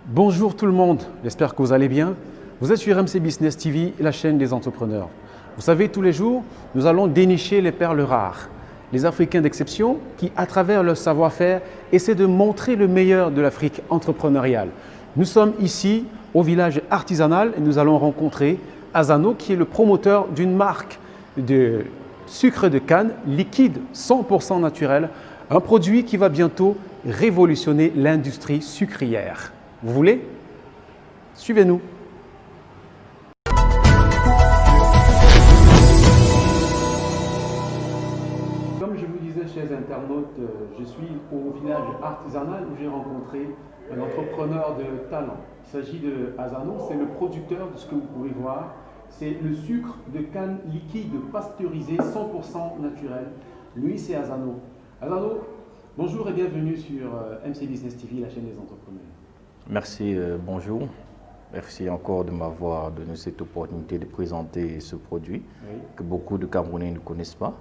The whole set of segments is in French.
Bonjour tout le monde, j'espère que vous allez bien. Vous êtes sur RMC Business TV, la chaîne des entrepreneurs. Vous savez, tous les jours, nous allons dénicher les perles rares, les Africains d'exception qui, à travers leur savoir-faire, essaient de montrer le meilleur de l'Afrique entrepreneuriale. Nous sommes ici au village artisanal et nous allons rencontrer Azano qui est le promoteur d'une marque de sucre de canne liquide 100% naturel, un produit qui va bientôt révolutionner l'industrie sucrière. Vous voulez? Suivez-nous. Comme je vous disais, chers internautes, je suis au village artisanal où j'ai rencontré un entrepreneur de talent. Il s'agit de Azano, c'est le producteur de ce que vous pouvez voir. C'est le sucre de canne liquide pasteurisé 100% naturel. Lui, c'est Azano. Azano, bonjour et bienvenue sur MC Business TV, la chaîne des entrepreneurs. Merci, bonjour. Merci encore de m'avoir donné cette opportunité de présenter ce produit que beaucoup de Camerounais ne connaissent pas.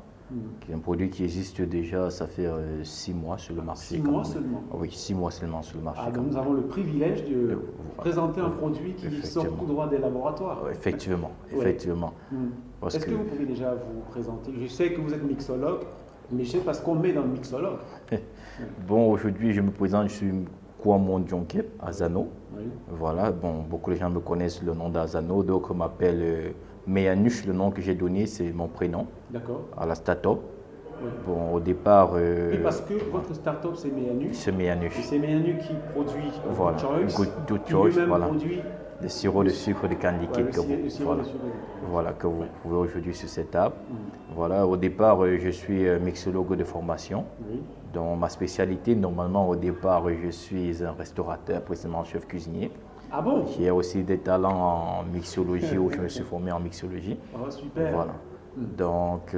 Qui est un produit qui existe déjà, ça fait 6 mois sur le marché. 6 mois seulement? Oui, 6 mois seulement sur le marché. Donc nous avons le privilège de présenter un produit qui sort tout droit des laboratoires. Effectivement, effectivement. Est-ce que vous pouvez déjà vous présenter? Je sais que vous êtes mixologue, mais je sais pas ce qu'on met dans le mixologue. Bon, aujourd'hui je me présente, je suis Kouamon Djonké, Azano. Oui. Voilà, bon, beaucoup de gens me connaissent le nom d'Azano, d'autres m'appellent Meyanush, le nom que j'ai donné, c'est mon prénom. D'accord. À la start-up. Oui. Bon, au départ. Et parce que votre start-up c'est Meyanush. C'est Meyanush. Et c'est Meyanush qui produit voilà. Good Choice, qui lui-même voilà. produit le sirop de sucre de canne liquide voilà, que vous trouvez aujourd'hui sur cette table. Voilà, au départ, je suis mixologue de formation. Oui. Dans ma spécialité, normalement, au départ, je suis un restaurateur, précisément chef cuisinier. Ah bon? J'ai aussi des talents en mixologie, où je me suis formé en mixologie. Oh, super. Voilà. Donc,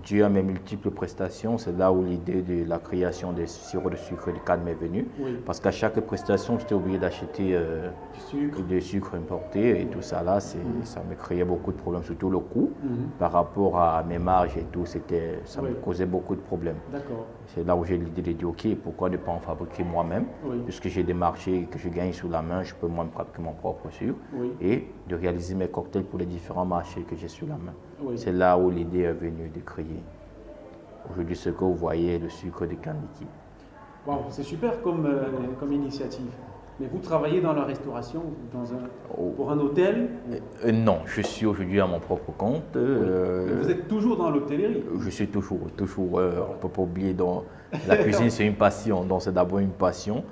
dû à mes multiples prestations, c'est là où l'idée de la création des sirops de sucre de canne m'est venue. Oui. Parce qu'à chaque prestation, j'étais obligé d'acheter du sucre importé et tout ça là, ça me créait beaucoup de problèmes, surtout le coût par rapport à mes marges et tout, ça me causait beaucoup de problèmes. D'accord. C'est là où j'ai l'idée de dire, ok, pourquoi ne pas en fabriquer moi-même, puisque j'ai des marchés que je gagne sous la main, je peux moi fabriquer mon propre sucre et de réaliser mes cocktails pour les différents marchés que j'ai sous la main. C'est là où l'idée est venue de créer aujourd'hui ce que vous voyez, le sucre de canne liquide. Wow, c'est super comme initiative. Mais vous travaillez dans la restauration, pour un hôtel? Non, je suis aujourd'hui à mon propre compte. Vous êtes toujours dans l'hôtellerie? Je suis toujours. On ne peut pas oublier, la cuisine c'est une passion, donc c'est d'abord une passion.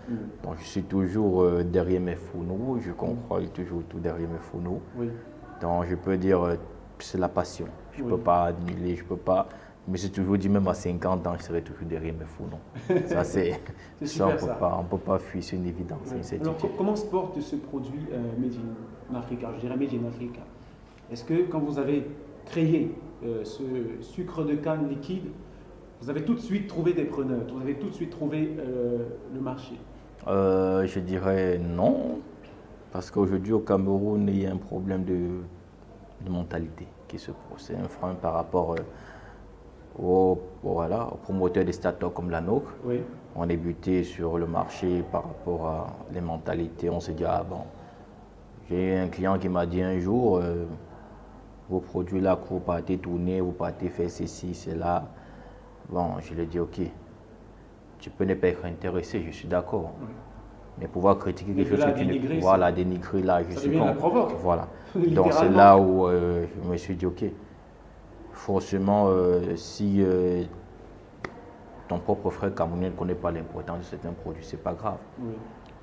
Donc je suis toujours derrière mes fourneaux, je contrôle toujours tout derrière mes fourneaux. Donc je peux dire c'est la passion. Je ne peux pas annuler, je ne peux pas. Mais j'ai toujours dit, même à 50 ans, je serai toujours derrière mes fourneaux. Ça, c'est ça, on ne peut pas fuir, c'est une évidence. Alors, comment se porte ce produit Made in Africa? Je dirais Made in Africa. Est-ce que quand vous avez créé ce sucre de canne liquide, vous avez tout de suite trouvé des preneurs? Vous avez tout de suite trouvé le marché? Je dirais non. Parce qu'aujourd'hui, au Cameroun, il y a un problème de mentalité qui se pose. C'est un frein par rapport aux promoteurs des startups comme la nôtre. On est buté sur le marché par rapport à les mentalités. On s'est dit, ah bon, j'ai un client qui m'a dit un jour, vos produits là, que vous partez tourner, vous partez faire ceci, cela. Bon, je lui ai dit, ok, tu peux ne pas être intéressé, je suis d'accord. Mais pouvoir critiquer quelque chose que tu ne... Voilà, dénigrer là, je suis contre. Voilà. Donc c'est là où je me suis dit, ok, forcément, si ton propre frère camerounais ne connaît pas l'importance de certains produits, c'est pas grave.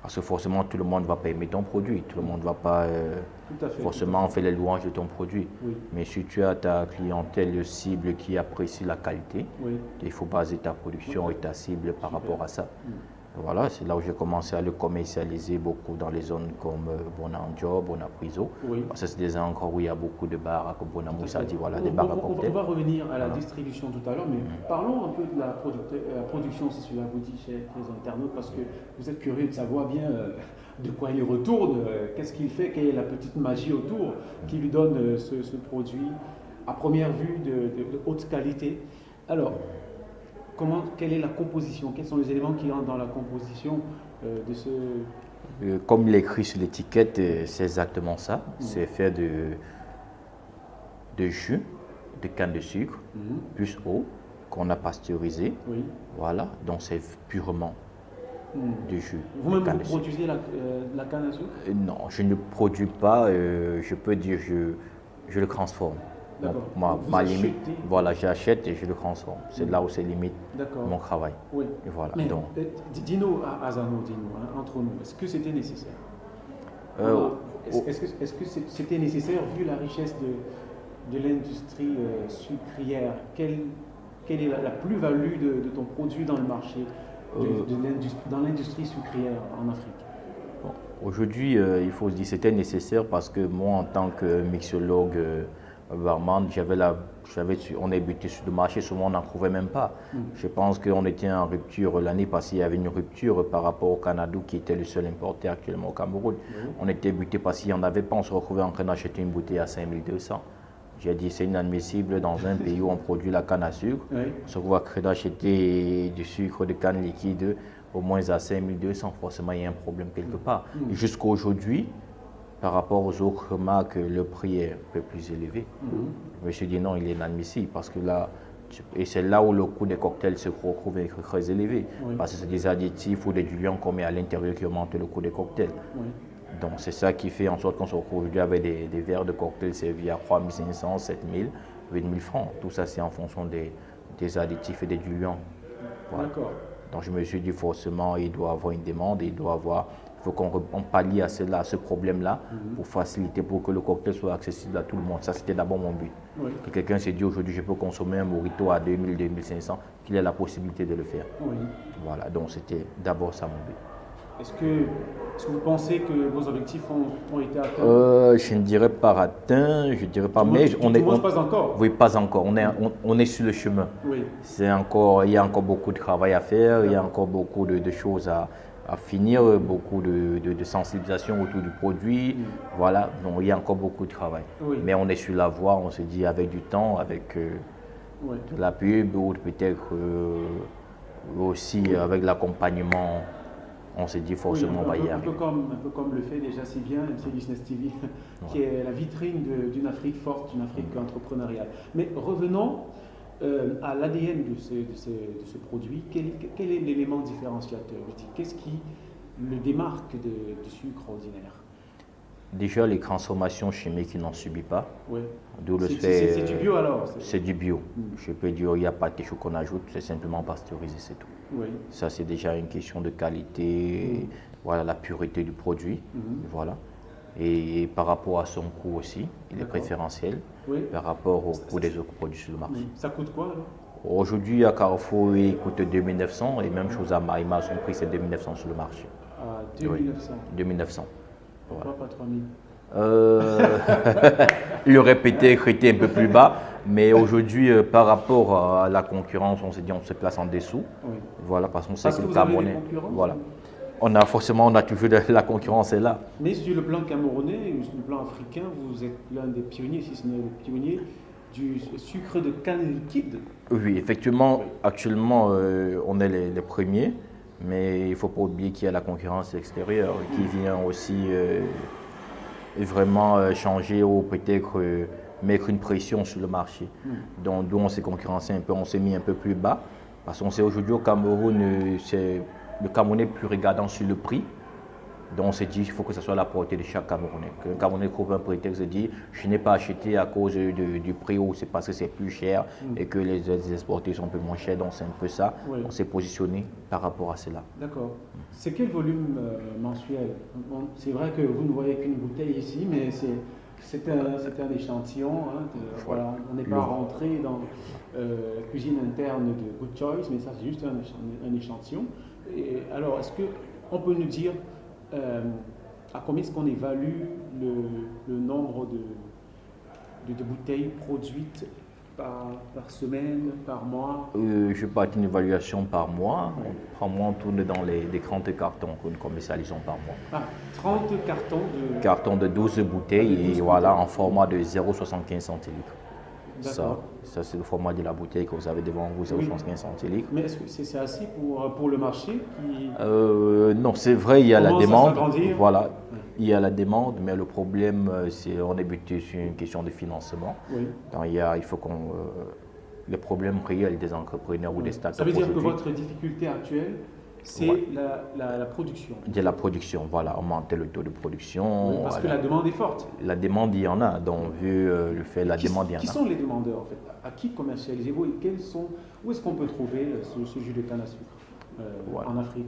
Parce que forcément, tout le monde ne va pas aimer ton produit, tout le monde ne va pas forcément faire les louanges de ton produit. Mais si tu as ta clientèle cible qui apprécie la qualité, il faut baser ta production et ta cible par rapport à ça. Voilà, c'est là où j'ai commencé à le commercialiser beaucoup dans les zones comme Bonanjo, Bonapriso. Parce que c'est des endroits où il y a beaucoup de bars, comme Bonamoussa dit, voilà, des bars à cocktails. On va revenir à la distribution tout à l'heure, mais parlons un peu de la production, si cela vous dit, chers internautes, parce que vous êtes curieux de savoir bien de quoi il retourne, qu'est-ce qu'il fait, quelle est la petite magie autour qui lui donne ce produit à première vue de haute qualité. Alors, quelle est la composition? Quels sont les éléments qui rentrent dans la composition de Comme il est écrit sur l'étiquette, c'est exactement ça. C'est fait de jus de canne de sucre, plus eau, qu'on a pasteurisé. Oui. Voilà, donc c'est purement du jus. Vous-même, de canne vous de sucre. produisez la canne à sucre? Non, je ne produis pas, je peux dire, je le transforme. Donc, D'accord. Vous ma limite, achetez? voilà, j'achète et je le transforme. C'est là où c'est limite D'accord. mon travail. Oui. Et voilà. Mais Donc, dis-nous, Azano, dis-nous, hein, entre nous, est-ce que c'était nécessaire? Est-ce que c'était nécessaire vu la richesse de l'industrie sucrière? Quelle est la plus-value de ton produit dans le marché, dans l'industrie sucrière en Afrique? bon, aujourd'hui, il faut se dire que c'était nécessaire parce que moi, en tant que mixologue, barman, on est buté sur le marché, souvent on n'en trouvait même pas. Je pense qu'on était en rupture, l'année passée, il y avait une rupture par rapport au Canada qui était le seul importeur actuellement au Cameroun. On était buté parce qu'il n'y en avait pas, on se retrouvait en train d'acheter une bouteille à 5200. J'ai dit c'est inadmissible dans un pays où on produit la canne à sucre. On se retrouve à d'acheter du sucre de canne liquide au moins à 5200, forcément il y a un problème quelque part. Et jusqu'à aujourd'hui, par rapport aux autres marques, le prix est un peu plus élevé. Je me suis dit non, il est inadmissible parce que là, et c'est là où le coût des cocktails se retrouve très élevé. Parce que c'est des additifs ou des diluants qu'on met à l'intérieur qui augmentent le coût des cocktails. Donc c'est ça qui fait en sorte qu'on se retrouve aujourd'hui avec des verres de cocktails servis à 3500, 7000, 8000 francs. Tout ça c'est en fonction des additifs et des diluants. Voilà. D'accord. Donc je me suis dit forcément il doit avoir une demande, il faut qu'on pallie à ce problème-là pour faciliter, pour que le cocktail soit accessible à tout le monde. Ça c'était d'abord mon but. Que quelqu'un s'est dit aujourd'hui je peux consommer un mojito à 2000, 2500, qu'il ait la possibilité de le faire. Voilà, donc c'était d'abord ça mon but. Est-ce que vous pensez que vos objectifs ont été atteints? Je ne dirais pas atteint, je dirais pas, mais Pas encore. Oui, pas encore. On est sur le chemin. Oui. Il y a encore beaucoup de travail à faire, il y a encore beaucoup de choses à finir, beaucoup de sensibilisation autour du produit. Voilà, donc il y a encore beaucoup de travail. Mais on est sur la voie, on se dit avec du temps, avec de la pub ou peut-être aussi avec l'accompagnement. On s'est dit forcément on va y arriver. Un peu comme le fait déjà si bien MC Business TV, qui est la vitrine d'une Afrique forte, d'une Afrique entrepreneuriale. Mais revenons à l'ADN de ce produit. Quel est l'élément différenciateur? Qu'est-ce qui le démarque du sucre ordinaire? Déjà, les transformations chimiques qui n'en subit pas. C'est du bio alors? C'est du bio. Je peux dire il n'y a pas de quelque chose qu'on ajoute, c'est simplement pasteurisé, c'est tout. Ça, c'est déjà une question de qualité, voilà, la pureté du produit. Voilà. Et par rapport à son coût aussi, il est préférentiel par rapport au coût des autres produits sur le marché. Ça coûte quoi alors? Aujourd'hui, à Carrefour, il coûte 2900 et même chose à Marima, son prix c'est 2900 sur le marché. 2900. 2900. Pourquoi pas 3000? Il aurait peut-être été un peu plus bas, mais aujourd'hui, par rapport à la concurrence, on s'est dit on se place en dessous. Voilà, parce qu'on sait que le Camerounais. Voilà. On a toujours la concurrence est là. Mais sur le plan camerounais ou sur le plan africain, vous êtes l'un des pionniers, si ce n'est le pionnier, du sucre de canne liquide. Oui, effectivement, actuellement, on est les premiers. Mais il ne faut pas oublier qu'il y a la concurrence extérieure qui vient aussi vraiment changer ou peut-être mettre une pression sur le marché. Donc d'où on s'est concurrencé un peu, on s'est mis un peu plus bas. Parce qu'on sait aujourd'hui au Cameroun, le Camerounais plus regardant sur le prix. Donc on s'est dit qu'il faut que ce soit à la portée de chaque Camerounais. Qu'un Camerounais trouve un prétexte de dire je n'ai pas acheté à cause du prix ou c'est parce que c'est plus cher et que les exportés sont un peu moins chers. Donc c'est un peu ça. On s'est positionné par rapport à cela. D'accord. C'est quel volume mensuel? C'est vrai que vous ne voyez qu'une bouteille ici, mais c'est un échantillon. Voilà. On n'est pas rentré dans la cuisine interne de Good Choice, mais ça c'est juste un échantillon. Et alors, est-ce qu'on peut nous dire à combien est-ce qu'on évalue le nombre de bouteilles produites par semaine, par mois? Je n'ai pas une évaluation par mois. Par mois, on tourne dans les 30 cartons que nous commercialisons par mois. 30 cartons Cartons de 12 bouteilles et voilà, en format de 0,75 centilitres. Ça, c'est le format de la bouteille que vous avez devant vous, 0,75 centilitres. Mais est-ce que c'est assez pour le marché Non, c'est vrai, il y a la demande. Voilà, Oui. il y a la demande, mais le problème, c'est on est buté sur une question de financement. Oui. Donc, il faut qu'on... les problèmes réels des entrepreneurs ou des startups. Ça veut dire que votre difficulté actuelle, c'est la production. De la production, voilà, augmenter le taux de production. Oui, parce que la demande est forte. La demande, il y en a, donc vu le fait, la demande, il y en a. Qui sont les demandeurs en fait? À qui commercialisez-vous et où est-ce qu'on peut trouver ce jus de canne à sucre en Afrique?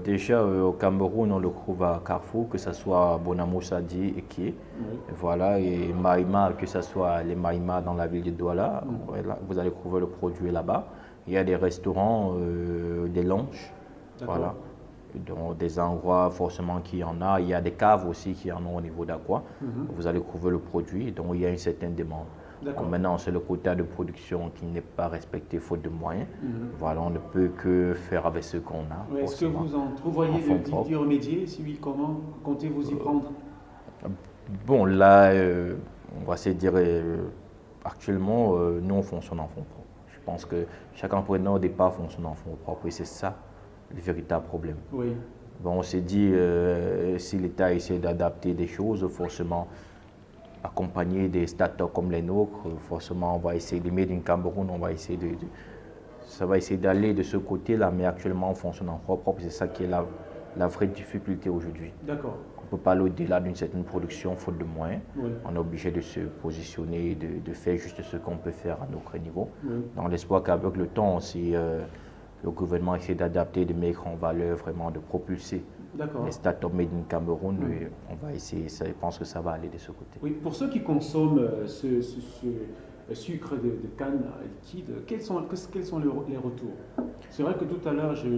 Déjà au Cameroun, on le trouve à Carrefour, que ce soit Bonamou Sadi et Kie. Oui. Voilà, et Maïma, que ce soit les Maïma dans la ville de Douala, voilà, vous allez trouver le produit là-bas. Il y a des restaurants, des lounges, voilà, donc des endroits forcément qui en a. Il y a des caves aussi qui en ont au niveau d'Aqua. Vous allez trouver le produit, donc il y a une certaine demande. Maintenant, c'est le quota de production qui n'est pas respecté faute de moyens. Voilà, on ne peut que faire avec ce qu'on a. Oui, est-ce que vous entrevoyez d'y remédier? Si oui, comment comptez-vous y prendre? Bon, là, on va se dire, actuellement, nous, on fonctionne en fonds propres. Je pense que chaque entrepreneur au départ fonctionne en fonds propres et c'est ça le véritable problème. Oui. Bon, on s'est dit, si l'État essaie d'adapter des choses, forcément, accompagner des startups comme les nôtres, forcément, on va essayer de Made in Cameroun, on va essayer ça va essayer d'aller de ce côté-là, mais actuellement, on fonctionne en fonds propres, c'est ça qui est la vraie difficulté aujourd'hui. D'accord. On ne peut pas aller au-delà d'une certaine production faute de moyens. Oui. On est obligé de se positionner, de faire juste ce qu'on peut faire à notre niveau. Oui. Dans l'espoir qu'avec le temps aussi, le gouvernement essaie d'adapter, de mettre en valeur, vraiment de propulser les startups made in Cameroun. On va essayer, je pense que ça va aller de ce côté. Oui, pour ceux qui consomment ce sucre de canne liquide, quels sont les retours? C'est vrai que tout à l'heure, je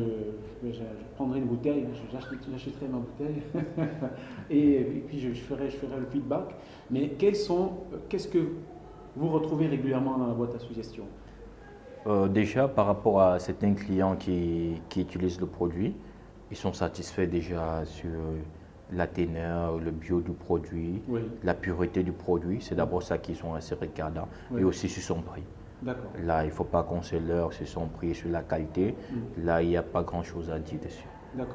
prendrai une bouteille, j'achèterai ma bouteille et puis je ferai le feedback. Mais qu'est-ce que vous retrouvez régulièrement dans la boîte à suggestions? Déjà, par rapport à certains clients qui utilisent le produit, ils sont satisfaits déjà sur la teneur, le bio du produit, la pureté du produit. C'est d'abord ça qu'ils sont assez regardants. Et aussi sur son prix. Là, il ne faut pas qu'on se leurre sur son prix et sur la qualité. Là, il n'y a pas grand-chose à dire dessus.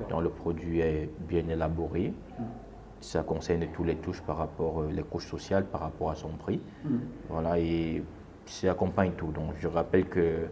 Donc, le produit est bien élaboré. Ça concerne tous les touches par rapport, les couches sociales par rapport à son prix. Voilà, et ça accompagne tout. Donc, je rappelle que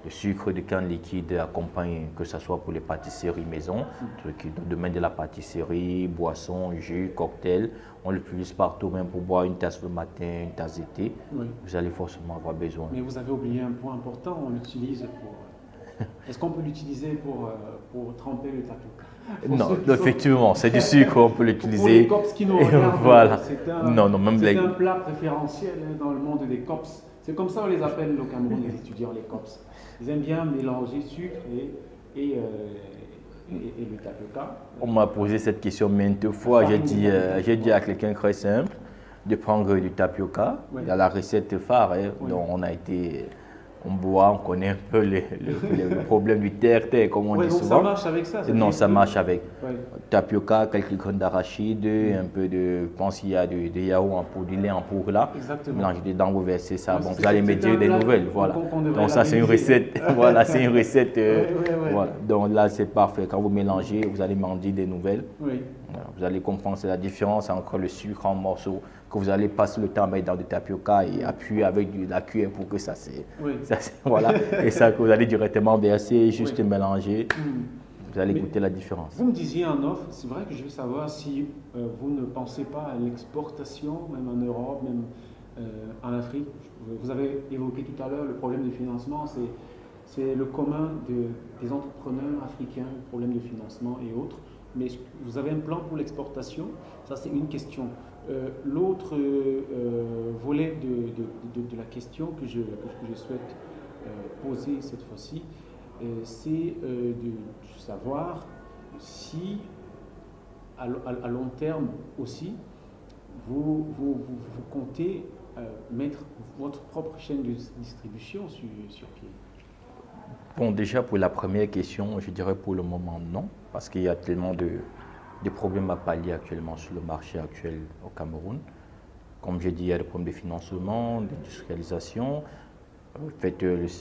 le sucre de canne liquide accompagne, que ce soit pour les pâtisseries maison, dans le domaine de la pâtisserie, boissons, jus, cocktails. On l'utilise partout, même pour boire une tasse le matin, une tasse d'été. Vous allez forcément avoir besoin. Mais vous avez oublié un point important, on l'utilise pour... Est-ce qu'on peut l'utiliser pour tremper le tapioca? Non, effectivement, c'est du sucre, on peut l'utiliser. Pour les cops qui nous regardent, voilà. C'est un plat préférentiel dans le monde des cops. C'est comme ça on les appelle au Cameroun, les étudiants, les cops. Ils aiment bien mélanger sucre et le tapioca. On m'a posé cette question maintes fois. J'ai dit à quelqu'un très simple de prendre du tapioca. Il y a la recette phare, dont on boit, on connaît un peu le problème du terre-terre, comme on dit souvent. Ça marche avec ça? Non, ça marche avec tapioca, quelques graines d'arachide, un peu je pense qu'il y a de yaourt en poudre, du lait en poudre là. Exactement. Mélangez dedans, vous versez ça. Bon, vous allez me dire des nouvelles, voilà. Donc ça, c'est une recette. Voilà, c'est une recette. Voilà. Donc là, c'est parfait. Quand vous mélangez, vous allez m'en dire des nouvelles. Voilà. Vous allez comprendre, c'est la différence entre le sucre en morceaux que vous allez passer le temps à mettre dans du tapioca et appuyer avec la cuillère pour que ça voilà. Et ça que vous allez directement verser, juste mélanger. Vous allez goûter la différence. Vous me disiez en off, c'est vrai que je veux savoir si vous ne pensez pas à l'exportation, même en Europe, même en Afrique. Vous avez évoqué tout à l'heure le problème du financement, c'est le commun des entrepreneurs africains, le problème de financement et autres. Mais vous avez un plan pour l'exportation? Ça, c'est une question. L'autre volet de la question que je souhaite poser cette fois-ci, c'est de savoir si, à long terme aussi, vous comptez mettre votre propre chaîne de distribution sur pied. Bon, déjà pour la première question, je dirais pour le moment non, parce qu'il y a tellement de problèmes à pallier actuellement sur le marché actuel au Cameroun. comme j'ai dit, il y a des problèmes de financement, d'industrialisation,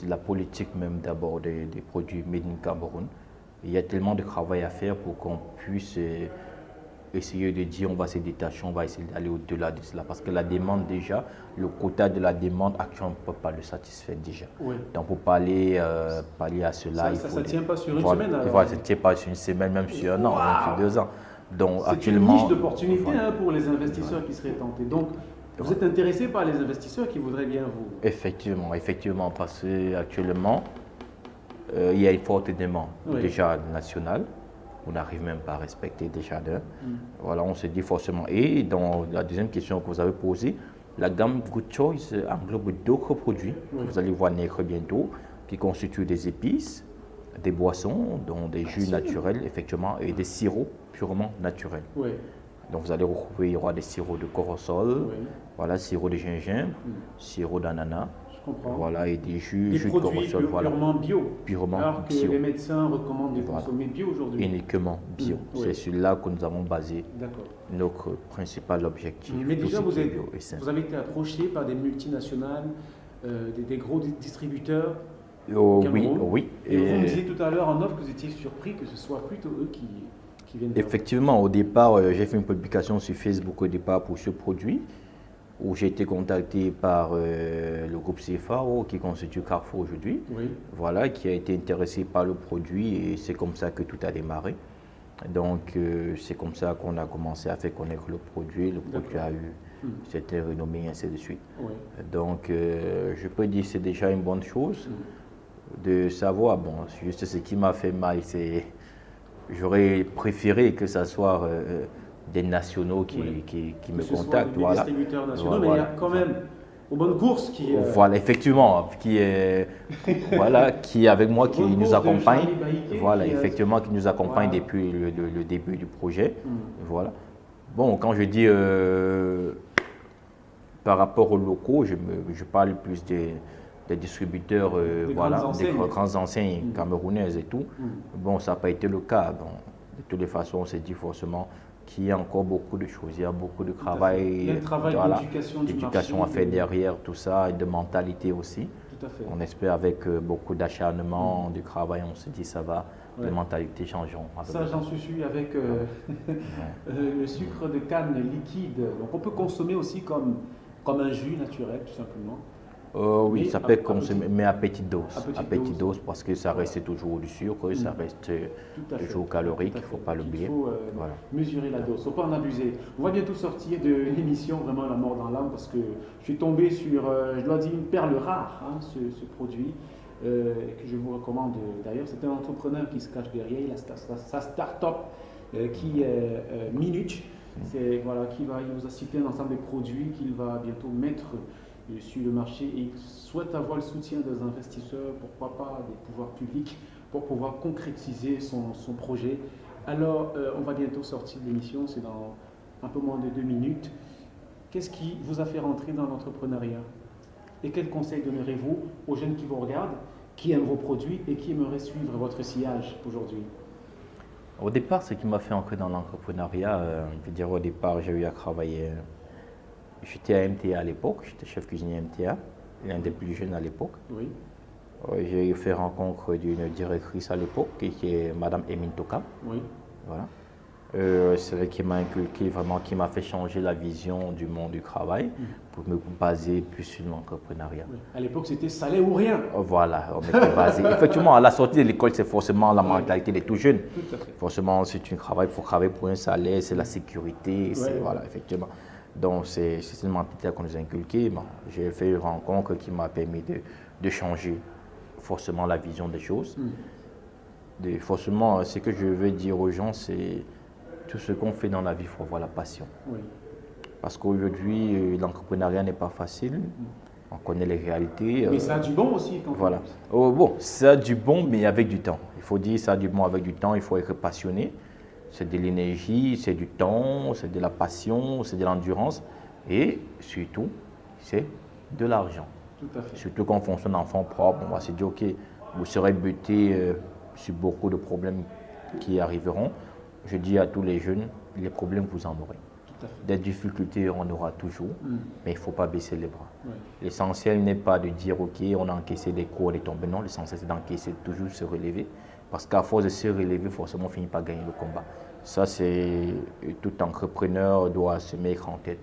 la politique même d'abord des produits made in Cameroun. Il y a tellement de travail à faire pour qu'on puisse essayer de dire on va se détacher, on va essayer d'aller au-delà de cela. Parce que la demande déjà, le quota de la demande actuellement, on ne peut pas le satisfaire déjà. Oui. Donc pour pallier à cela, ça ne tient pas sur une semaine alors. Voilà, ça ne tient pas sur une semaine, même sur un an, même sur 2 ans. Donc c'est actuellement, une niche d'opportunité pour les investisseurs qui seraient tentés. Donc vous êtes intéressé par les investisseurs qui voudraient bien vous… Effectivement, parce qu'actuellement, il y a une forte demande déjà nationale. On n'arrive même pas à respecter déjà d'un. Voilà, on se dit forcément. Et dans la deuxième question que vous avez posée, la gamme Good Choice englobe d'autres produits que vous allez voir naître bientôt, qui constituent des épices, des boissons, dont des jus naturels, effectivement, et des sirops purement naturels. Oui. Donc vous allez retrouver, il y aura des sirops de corosol, voilà, sirop de gingembre, sirop d'ananas. Voilà, et des jus de corosol. Purement bio. Alors que bio. les médecins recommandent de consommer bio aujourd'hui. Uniquement bio. C'est celui-là que nous avons basé notre principal objectif. Mais déjà, vous avez été approché par des multinationales, des gros distributeurs oui. Et vous me disiez tout à l'heure en off que vous étiez surpris que ce soit plutôt eux qui viennent. Effectivement, au départ, j'ai fait une publication sur Facebook au départ pour ce produit, où j'ai été contacté par le groupe CFAO qui constitue Carrefour aujourd'hui, voilà, qui a été intéressé par le produit et c'est comme ça que tout a démarré. Donc c'est comme ça qu'on a commencé à faire connaître le produit a eu cette renommée et ainsi de suite. Donc je peux dire que c'est déjà une bonne chose de savoir, bon, juste ce qui m'a fait mal, c'est j'aurais préféré que ce soit des nationaux qui me contactent. Des distributeurs nationaux, mais il y a quand même aux bonnes courses qui… Voilà, effectivement, qui est avec moi, qui nous accompagne. Voilà, effectivement, qui nous accompagne depuis le début du projet. Voilà. Bon, quand je dis par rapport aux locaux, je parle plus des distributeurs, des grandes enseignes camerounaises et tout. Bon, ça n'a pas été le cas. Bon, de toutes les façons, on s'est dit forcément qu'il y a encore beaucoup de choses, il y a beaucoup de travail, il y a un travail d'éducation à faire derrière tout ça, et de mentalité aussi. Tout à fait. On espère avec beaucoup d'acharnement, de travail, on se dit ça va, les mentalités changeront. Ça, j'en suis sûr, avec le sucre de canne liquide. Donc on peut consommer aussi comme un jus naturel, tout simplement. Oui, ça peut être consommé, mais à petite dose. À petite dose, parce que ça reste toujours du sucre, ça reste toujours calorique, il ne faut pas l'oublier. Il faut mesurer la dose, il ne faut pas en abuser. On va bientôt sortir de l'émission Vraiment la mort dans l'âme, parce que je suis tombé sur, je dois dire, une perle rare, ce produit, que je vous recommande d'ailleurs. C'est un entrepreneur qui se cache derrière, il a sa start-up qui est Minute. Il nous a cité un ensemble de produits qu'il va bientôt mettre sur le marché et il souhaite avoir le soutien des investisseurs, pourquoi pas des pouvoirs publics, pour pouvoir concrétiser son projet. Alors, on va bientôt sortir de l'émission, c'est dans un peu moins de 2 minutes. Qu'est-ce qui vous a fait rentrer dans l'entrepreneuriat? Et quels conseils donnerez-vous aux jeunes qui vous regardent, qui aiment vos produits et qui aimeraient suivre votre sillage aujourd'hui? Au départ, ce qui m'a fait entrer dans l'entrepreneuriat, je veux dire, au départ, j'ai eu à travailler. J'étais à MTA à l'époque, j'étais chef cuisinier MTA, l'un des plus jeunes à l'époque. Oui. J'ai fait rencontre d'une directrice à l'époque, qui est Madame Emine Toka. Oui. Voilà. C'est elle qui m'a inculqué vraiment, qui m'a fait changer la vision du monde du travail pour me baser plus sur l'entrepreneuriat. Oui. À l'époque, c'était salaire ou rien. Voilà, on était basé. Effectivement, à la sortie de l'école, c'est forcément la mentalité des tout jeunes. Tout à fait. Forcément, si tu travailles, il faut travailler pour un salaire, c'est la sécurité, voilà, effectivement. Donc, c'est une mentalité qu'on nous a inculquée. Bon, j'ai fait une rencontre qui m'a permis de changer forcément la vision des choses. Forcément, ce que je veux dire aux gens, c'est tout ce qu'on fait dans la vie, il faut avoir la passion. Oui. Parce qu'aujourd'hui, l'entrepreneuriat n'est pas facile. On connaît les réalités. Mais ça a du bon aussi. Voilà. Bon, ça a du bon, mais avec du temps. Il faut dire ça a du bon avec du temps. Il faut être passionné. C'est de l'énergie, c'est du temps, c'est de la passion, c'est de l'endurance. Et surtout, c'est de l'argent. Tout à fait. Surtout quand on fonctionne en fonds propres, on va se dire, OK, vous serez buté sur beaucoup de problèmes qui arriveront. Je dis à tous les jeunes, les problèmes, vous en aurez. Des difficultés, on aura toujours, mais il ne faut pas baisser les bras. Ouais. L'essentiel n'est pas de dire, OK, on a encaissé des coups, on est tombé. Non, l'essentiel, c'est d'encaisser, toujours se relever. Parce qu'à force de se relever, forcément, on finit par gagner le combat. Ça, c'est tout entrepreneur doit se mettre en tête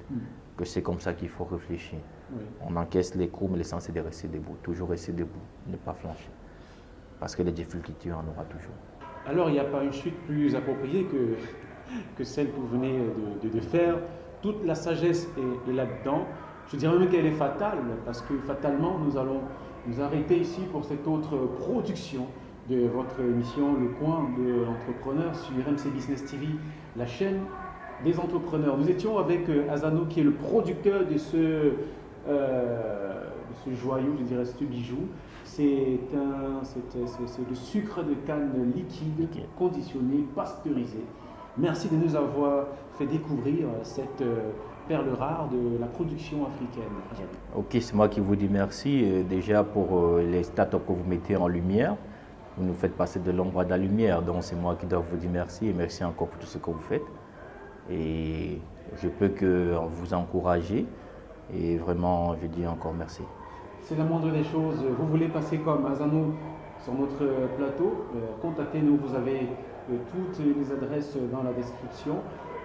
que c'est comme ça qu'il faut réfléchir. Oui. On encaisse les coups, mais l'essentiel, c'est de rester debout. Toujours rester debout, ne pas flancher. Parce que les difficultés, on en aura toujours. Alors, il n'y a pas une chute plus appropriée que celle que vous venez de faire. Toute la sagesse est là-dedans. Je dirais même qu'elle est fatale, parce que fatalement, nous allons nous arrêter ici pour cette autre production de votre émission, Le Coin de l'Entrepreneur, sur RMC Business TV, la chaîne des entrepreneurs. Nous étions avec Azano, qui est le producteur de ce joyau, je dirais, ce bijou. C'est le sucre de canne liquide, conditionné, pasteurisé. Merci de nous avoir fait découvrir cette perle rare de la production africaine. Ok, c'est moi qui vous dis merci déjà pour les startups que vous mettez en lumière. Vous nous faites passer de l'ombre à de la lumière, donc c'est moi qui dois vous dire merci et merci encore pour tout ce que vous faites. Et je peux que vous encourager et vraiment je dis encore merci. C'est la moindre des choses. Vous voulez passer comme Azano sur notre plateau, contactez-nous, vous avez toutes les adresses dans la description.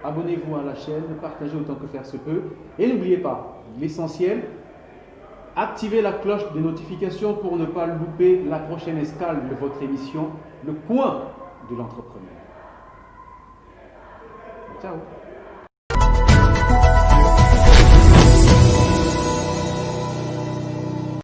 Abonnez-vous à la chaîne, partagez autant que faire se peut. Et n'oubliez pas, l'essentiel, activez la cloche des notifications pour ne pas louper la prochaine escale de votre émission, Le Coin de l'Entrepreneur. Ciao.